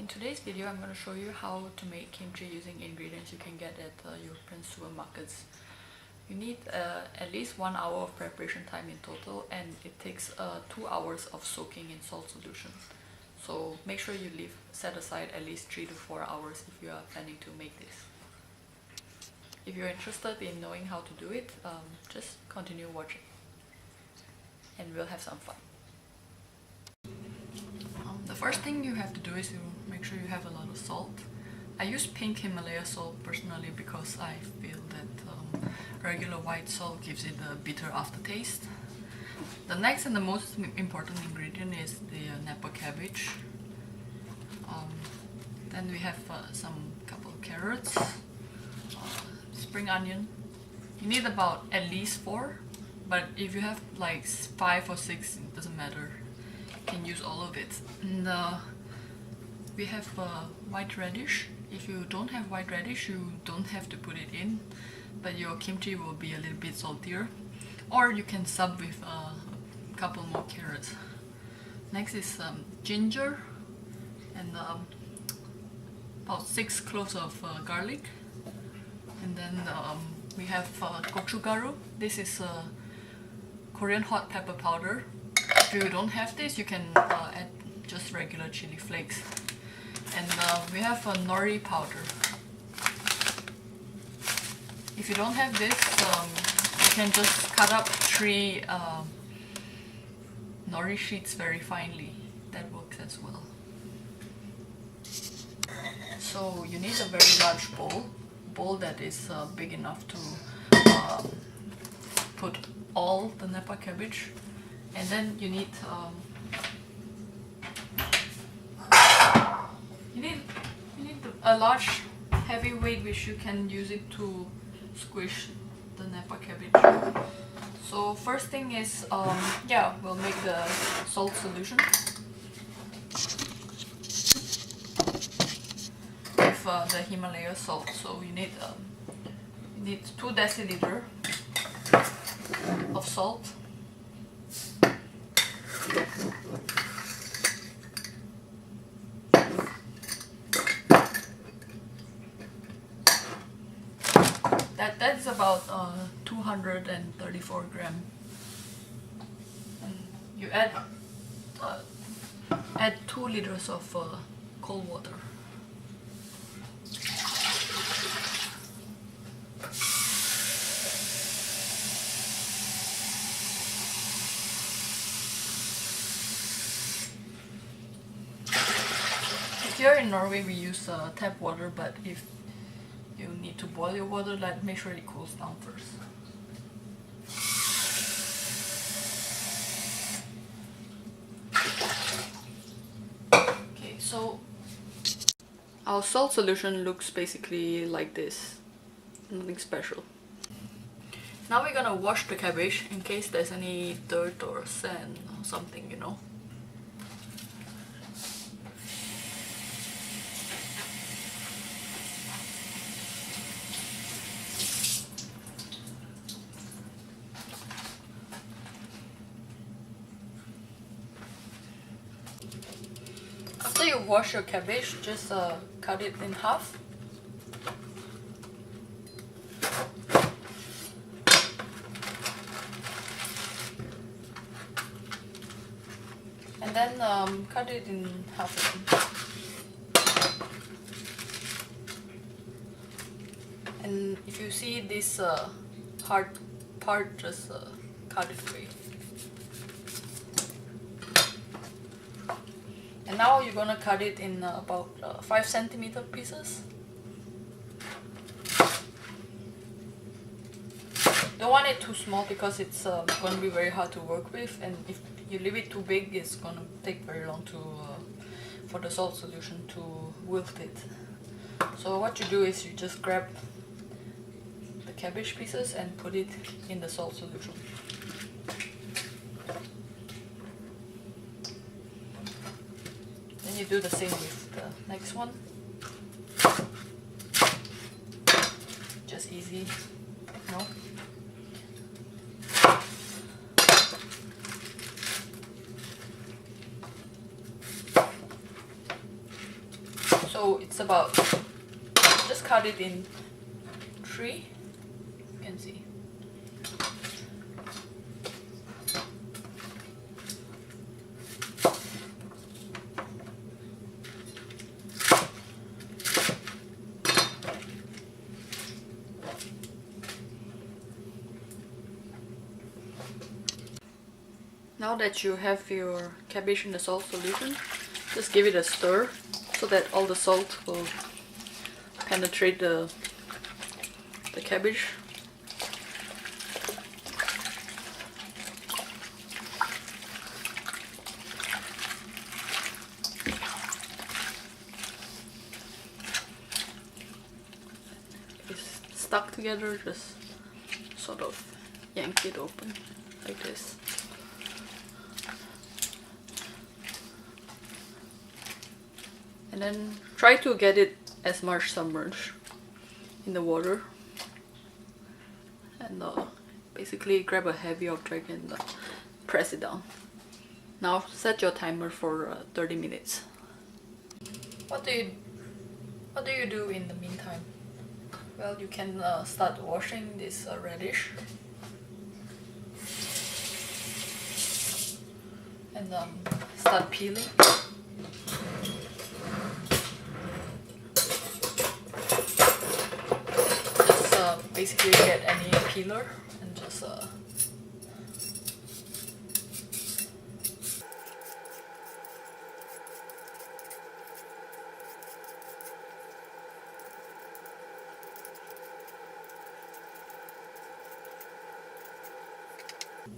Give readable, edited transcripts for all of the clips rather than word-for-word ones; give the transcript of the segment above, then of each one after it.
In today's video, I'm going to show you how to make kimchi using ingredients you can get at European supermarkets. You need at least 1 hour of preparation time in total, and it takes 2 hours of soaking in salt solution. So make sure you set aside at least 3 to 4 hours if you are planning to make this. If you're interested in knowing how to do it, just continue watching and we'll have some fun. The first thing you have to do is to make sure you have a lot of salt. I use pink Himalaya salt personally because I feel that regular white salt gives it a bitter aftertaste. The next and the most important ingredient is the napa cabbage. Then we have couple of carrots, spring onion. You need about at least 4, but if you have like 5 or 6, it doesn't matter. You can use all of it. And we have white radish. If you don't have white radish, you don't have to put it in, but your kimchi will be a little bit saltier. Or you can sub with a couple more carrots. Next is ginger and about 6 cloves of garlic. And then we have gochugaru. This is Korean hot pepper powder. If you don't have this, you can add just regular chili flakes. And we have nori powder. If you don't have this, you can just cut up 3 nori sheets very finely. That works as well. So you need a very large bowl that is big enough to put all the napa cabbage. And then you need a large heavy weight which you can use it to squish the napa cabbage. So first thing is we'll make the salt solution with the Himalaya salt. So you need 2 deciliter of salt. That's about 234 grams. And you add 2 liters of cold water. Here in Norway we use tap water, but if you need to boil your water, make sure it cools down first. Okay, so our salt solution looks basically like this. Nothing special. Now we're gonna wash the cabbage in case there's any dirt or sand or something, you know. After you wash your cabbage, just cut it in half. And then cut it in half again. And if you see this hard part, just cut it away. And now you're gonna cut it in about 5 centimeter pieces. Don't want it too small because it's gonna be very hard to work with, and if you leave it too big, it's gonna take very long for the salt solution to wilt it. So what you do is you just grab the cabbage pieces and put it in the salt solution. You do the same with the next one. Just easy, you know. it's about, just cut it in 3, you can see. Now that you have your cabbage in the salt solution, just give it a stir so that all the salt will penetrate the cabbage. If it's stuck together, just sort of yank it open like this. And then try to get it as much submerged in the water. And basically grab a heavy object and press it down. Now set your timer for 30 minutes. What do you do in the meantime? Well, you can start washing this radish. And start peeling. Basically get any peeler and just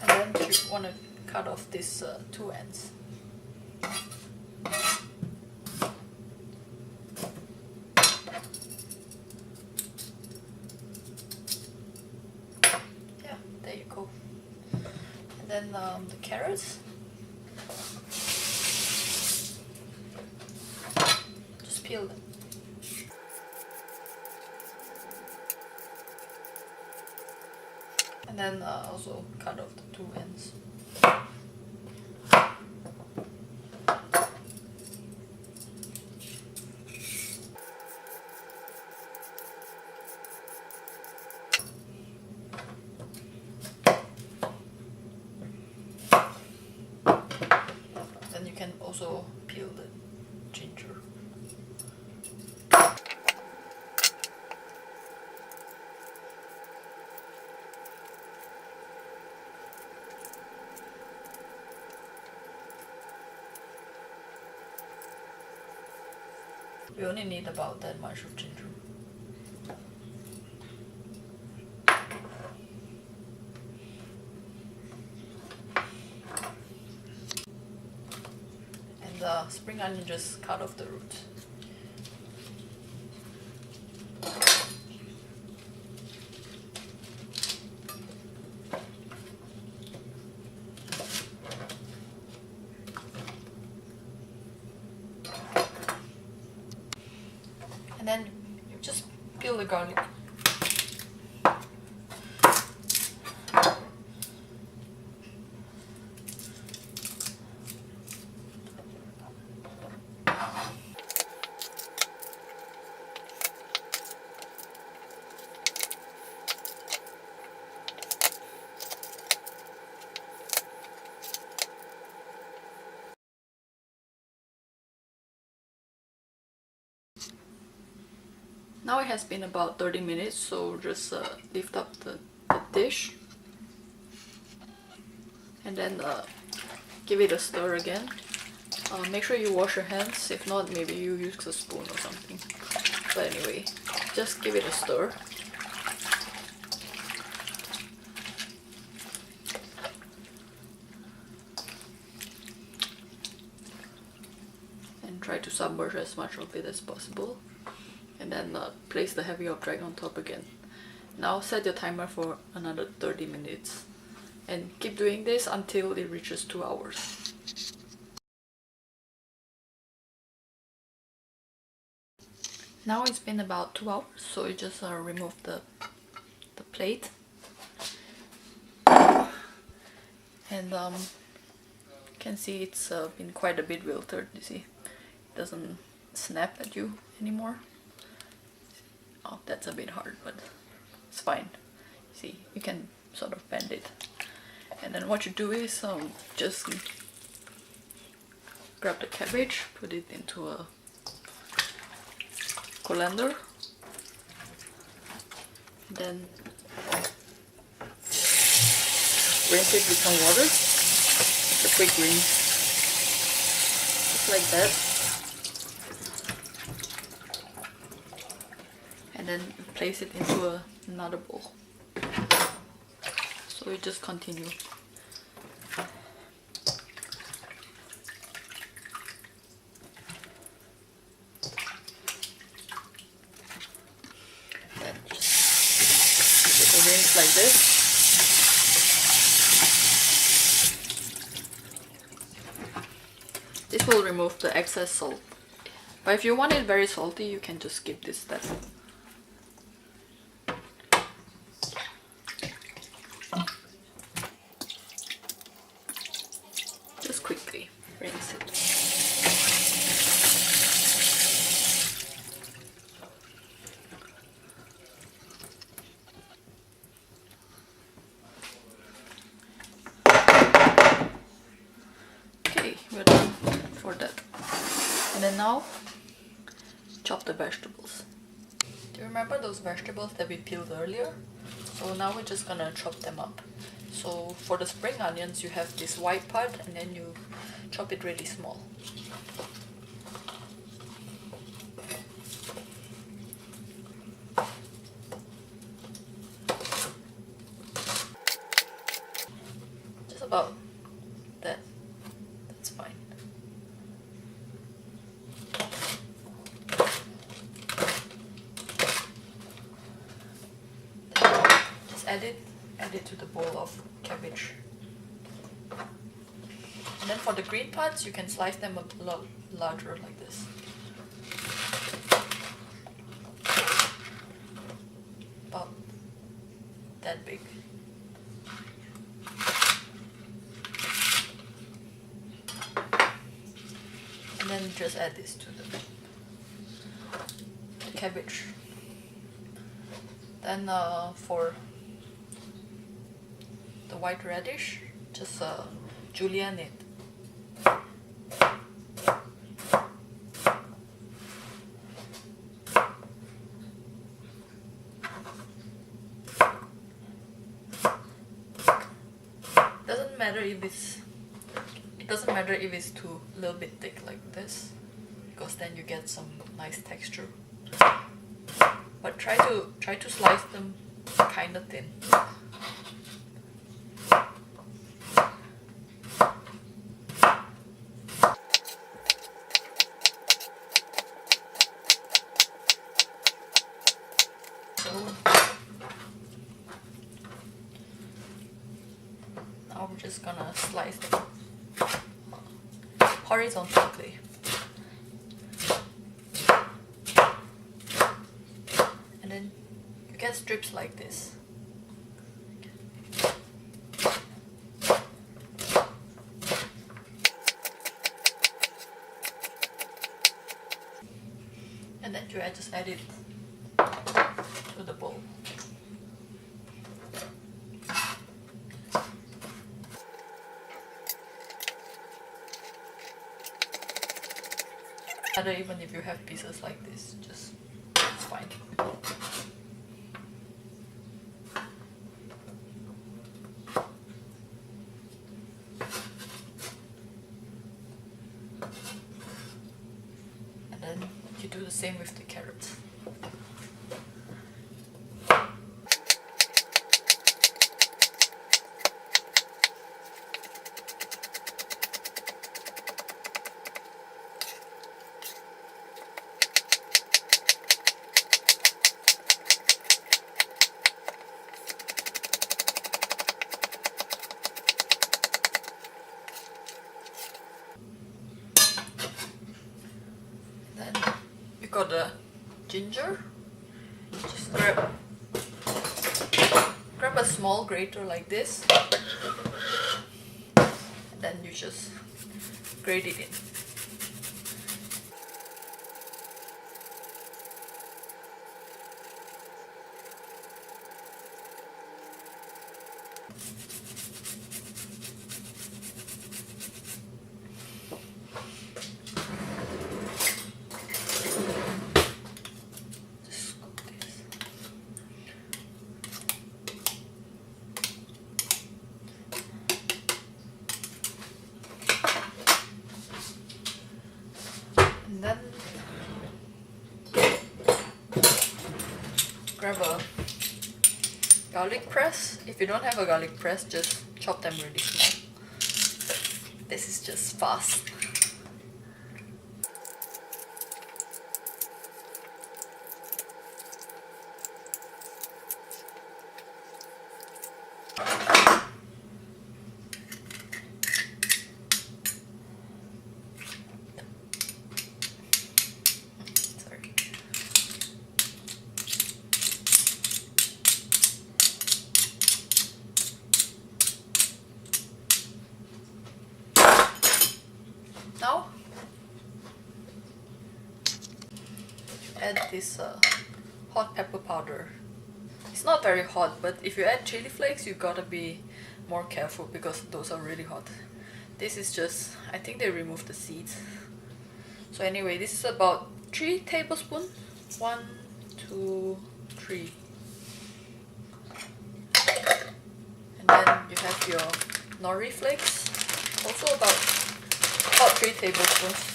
and then you want to cut off these 2 ends. There you go. And then the carrots. Just peel them. And then also cut off the 2 ends. Also peel the ginger. We only need about that much of ginger. The spring onion, just cut off the root. And then you just peel the garlic. Now it has been about 30 minutes, so just lift up the dish and then give it a stir again. Make sure you wash your hands, if not maybe you use a spoon or something. But anyway, just give it a stir. And try to submerge as much of it as possible. And then place the heavy object on top again. Now set your timer for another 30 minutes. And keep doing this until it reaches 2 hours. Now it's been about 2 hours, so you just remove the plate. And you can see it's been quite a bit wilted, you see. It doesn't snap at you anymore. Oh, that's a bit hard, but it's fine. See, you can sort of bend it. And then what you do is just grab the cabbage, put it into a colander, then rinse it with some water, just a quick rinse, just like that. And then place it into another bowl. So we just continue. Then just give it a rinse like this. This will remove the excess salt. But if you want it very salty, you can just skip this step. Just quickly rinse it. Okay, we're done for that. And then now, chop the vegetables. Do you remember those vegetables that we peeled earlier? So now we're just gonna chop them up. So for the spring onions, you have this white part and then you chop it really small. Just about that. That's fine. Just add it to the bowl of cabbage. And then for the green parts, you can slice them a lot larger like this. About that big. And then just add this to the cabbage. Then for the white radish, just julienne it. It doesn't matter if it's too little bit thick like this, because then you get some nice texture. But try to slice them kind of thin. Now we're just gonna slice them horizontally. And then you get strips like this. And then you just add it to the bowl. Even if you have pieces like this, just it's fine. And then you do the same with the carrots. Got the ginger. Just grab a small grater like this, and then you just grate it in. And then grab a garlic press. If you don't have a garlic press, just chop them really small. This is just fast. Now, add this hot pepper powder. It's not very hot, but if you add chili flakes, you gotta be more careful because those are really hot. This is just, I think they removed the seeds. So anyway, this is about 3 tablespoons. 1, 2, 3. And then you have your nori flakes, also about 3 tablespoons.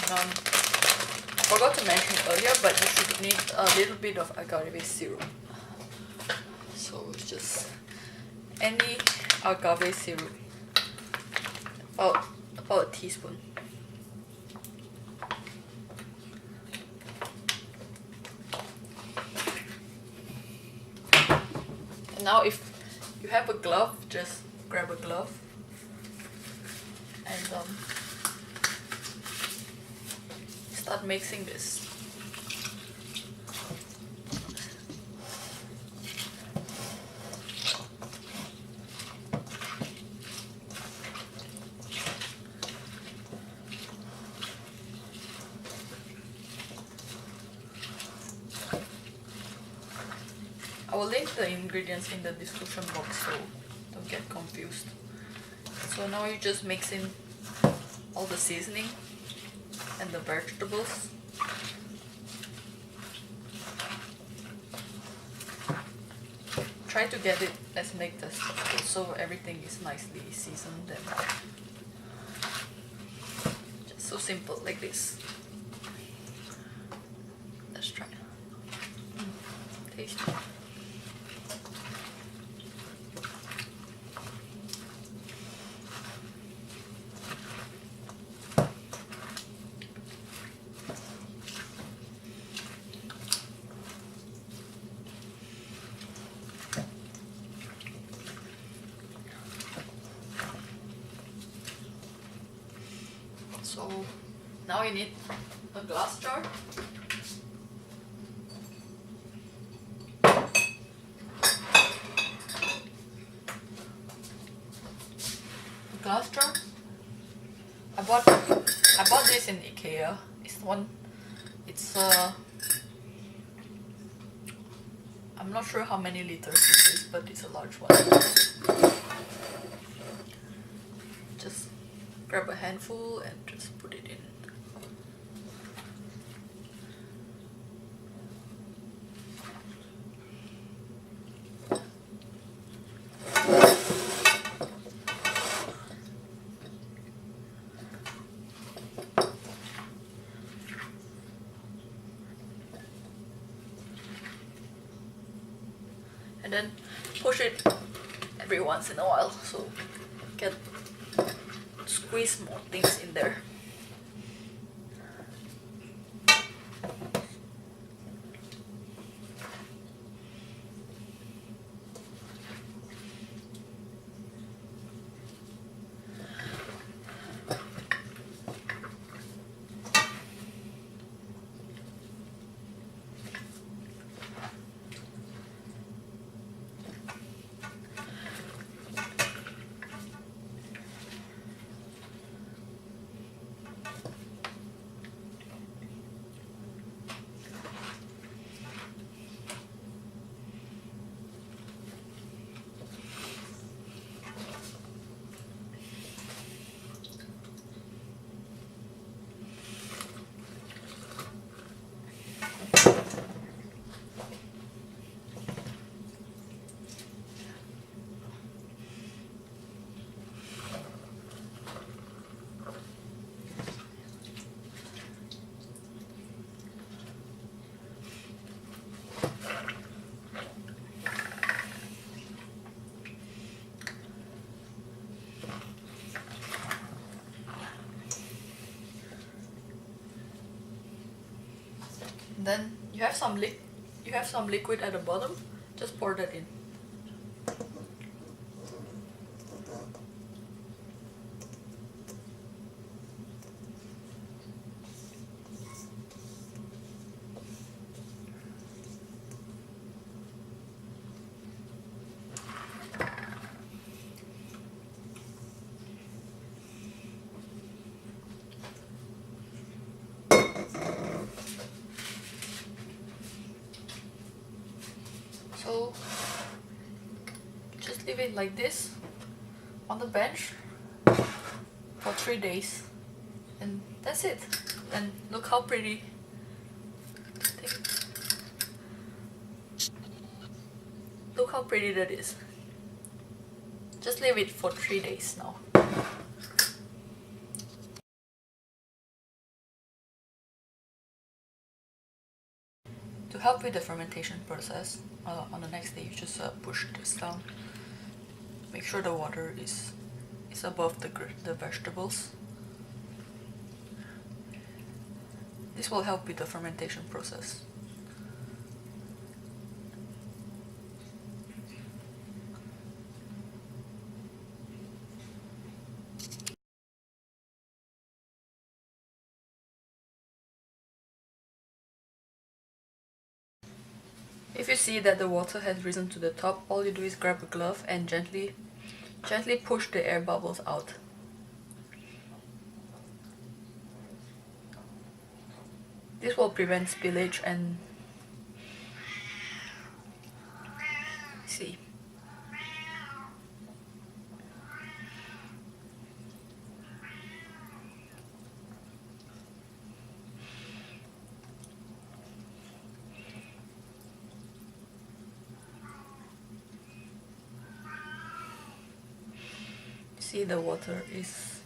And I forgot to mention earlier, but you should need a little bit of agave syrup. So it's just any agave syrup, about a teaspoon. And now if you have a glove, just grab a glove and start mixing this. I will link the ingredients in the description box so don't get confused. So now you just mix in all the seasoning and the vegetables. Try to get it as make this so everything is nicely seasoned and just so simple like this. Let's try. Taste. So now you need a glass jar. Glass jar. I bought this in IKEA. It's I'm not sure how many liters this is, but it's a large one. Just grab a handful and just put it in. And then push it every once in a while so you can squeeze more things in there. And then you have some liquid at the bottom. Just pour that in. So just leave it like this on the bench for 3 days, and that's it. And look how pretty. Look how pretty that is. Just leave it for 3 days now. To help with the fermentation process, on the next day you just push this down. Make sure the water is above the vegetables. This will help with the fermentation process. If you see that the water has risen to the top, all you do is grab a glove and gently push the air bubbles out. This will prevent spillage and see. See, the water is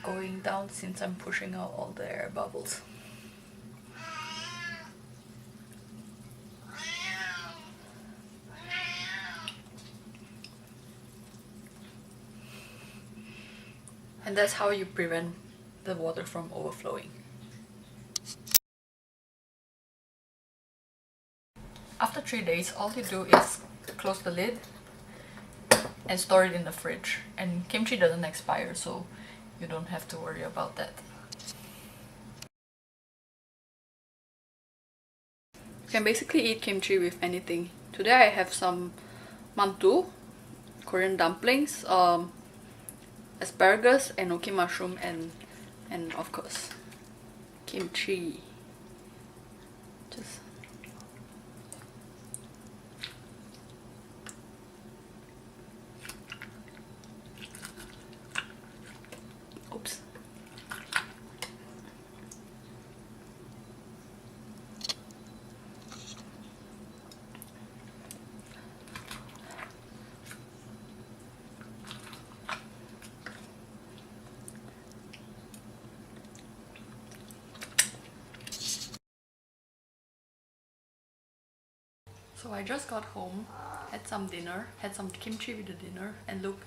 going down since I'm pushing out all the air bubbles. And that's how you prevent the water from overflowing. After 3 days, all you do is close the lid and store it in the fridge. And kimchi doesn't expire, so you don't have to worry about that. You can basically eat kimchi with anything. Today I have some mantu, Korean dumplings, asparagus, enoki mushroom, and of course kimchi. Just oops. So I just got home, had some dinner, had some kimchi with the dinner, and look,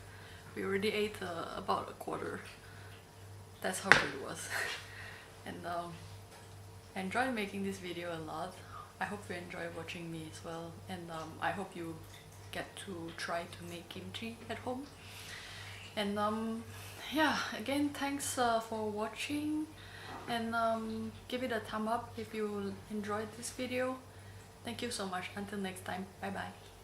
we already ate about a quarter. That's how good it was. And I enjoyed making this video a lot. I hope you enjoy watching me as well, and I hope you get to try to make kimchi at home. And yeah, again, thanks for watching, and give it a thumb up if you enjoyed this video. Thank you so much. Until next time, bye bye.